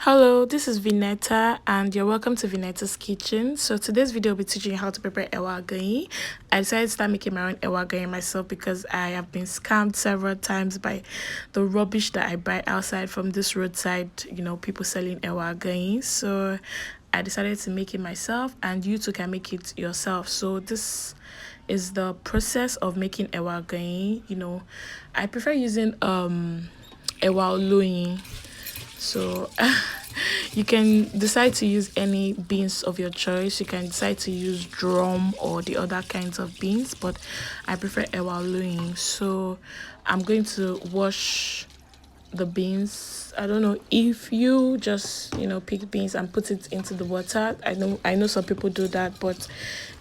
Hello, this is Vineta and you're welcome to Vineta's Kitchen. So today's video will be teaching you how to prepare Ewa Agoyin. I decided to start making my own Ewa Agoyin myself because I have been scammed several times by the rubbish that I buy outside from this roadside, people selling Ewa Agoyin. So I decided to make it myself and you too can make it yourself. So this is the process of making Ewa Agoyin. I prefer using Ewa Agoyin. So you can decide to use any beans of your choice. You can decide to use drum or the other kinds of beans, but I prefer Ewa Agoyin. So I'm going to wash the beans. I don't know if you just pick beans and put it into the water. I know some people do that, but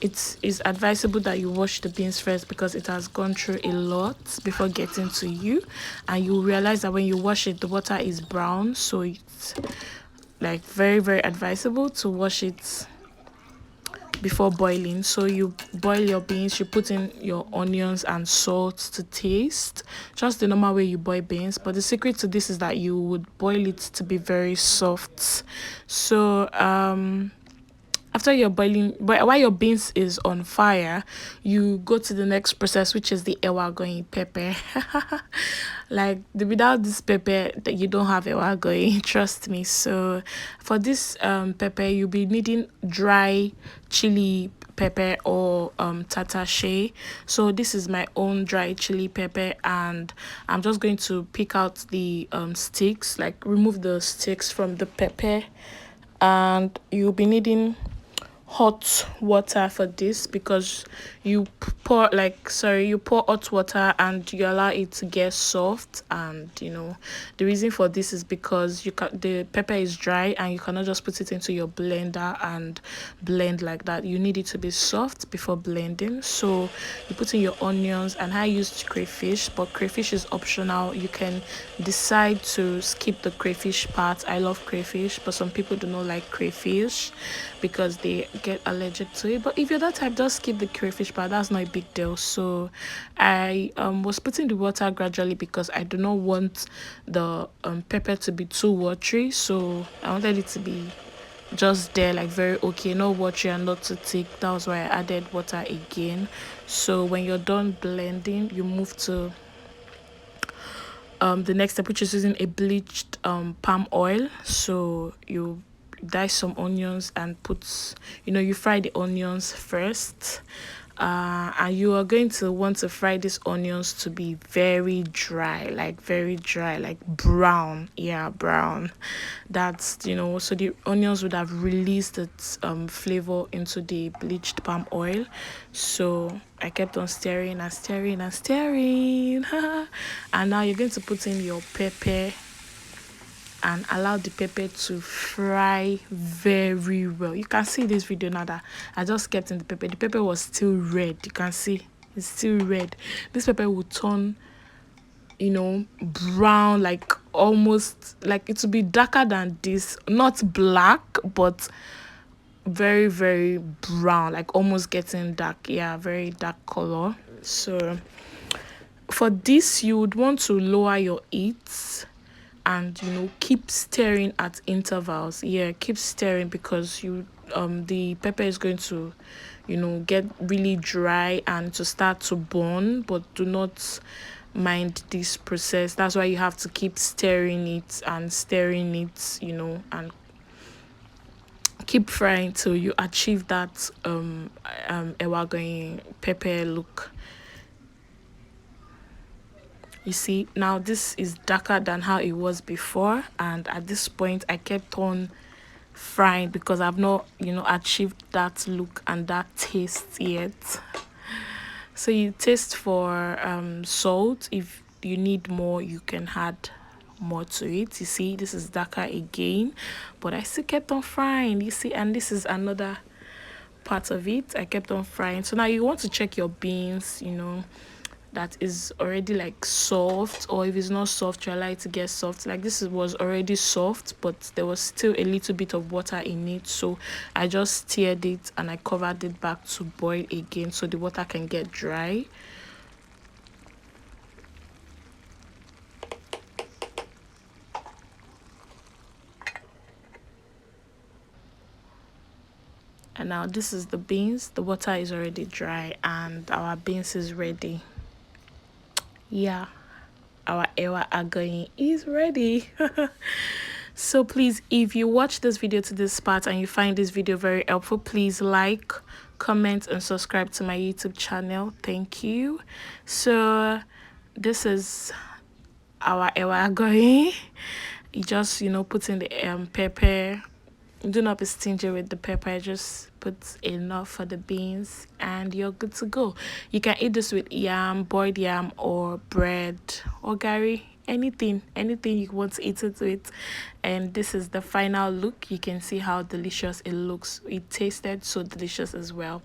it's advisable that you wash the beans first because it has gone through a lot before getting to you, and you realize that when you wash it the water is brown, so it's like very, very advisable to wash it before boiling. So you boil your beans, you put in your onions and salt to taste, just the normal way you boil beans, but the secret to this is that you would boil it to be very soft. So after you're boiling, but while your beans is on fire, you go to the next process, which is the Ewa Agoyin pepper. Like without this pepper that you don't have Ewa Agoyin, trust me. So for this pepper, you'll be needing dry chili pepper or tatashe. So this is my own dry chili pepper, and I'm just going to pick out the sticks, like remove the sticks from the pepper, and you'll be needing hot water for this because you pour hot water and you allow it to get soft. And the reason for this is because the pepper is dry and you cannot just put it into your blender and blend like that. You need it to be soft before blending. So you put in your onions, and I used crayfish, but crayfish is optional. You can decide to skip the crayfish part. I love crayfish, but some people do not like crayfish because they get allergic to it. But if you're that type, just skip the crayfish part. That's not a big deal. So I was putting the water gradually because I do not want the pepper to be too watery. So I wanted it to be just there, like very okay, not watery and not too thick. That was why I added water again. So when you're done blending, you move to the next step, which is using a bleached palm oil. So you dice some onions and you fry the onions first, and you are going to want to fry these onions to be very dry, like brown. Yeah, brown. That's so the onions would have released its flavor into the bleached palm oil. So I kept on stirring and stirring and stirring. And now you're going to put in your pepper and allow the pepper to fry very well. You can see this video now that I just kept in the pepper. The pepper was still red. You can see it's still red. This pepper will turn brown, like almost like it will be darker than this, not black, but very, very brown, like almost getting dark. Yeah, very dark color. So for this, you would want to lower your heat and keep stirring at intervals. Yeah, keep stirring because the pepper is going to get really dry and to start to burn, but do not mind this process. That's why you have to keep stirring it and and keep frying till you achieve that Ewa Agoyin pepper look. You see, now this is darker than how it was before, and at this point I kept on frying because I've not achieved that look and that taste yet. So you taste for salt. If you need more, you can add more to it. You see, this is darker again, but I still kept on frying. You see, and this is another part of it. I kept on frying. So now you want to check your beans, that is already like soft, or if it's not soft, you allow it to get soft. Like this was already soft, but there was still a little bit of water in it, so I just stirred it and I covered it back to boil again so the water can get dry. And now this is the beans. The water is already dry and our beans is ready. Yeah, our Ewa Agoyin is ready. So please, if you watch this video to this part and you find this video very helpful, please like, comment and subscribe to my YouTube channel. Thank you. So this is our Ewa Agoyin. You just, put in the pepper. Do not be stingy with the pepper. Just put enough for the beans and you're good to go. You can eat this with yam, boiled yam, or bread or gari, anything you want to eat it with. And this is the final look. You can see how delicious it looks. It tasted so delicious as well.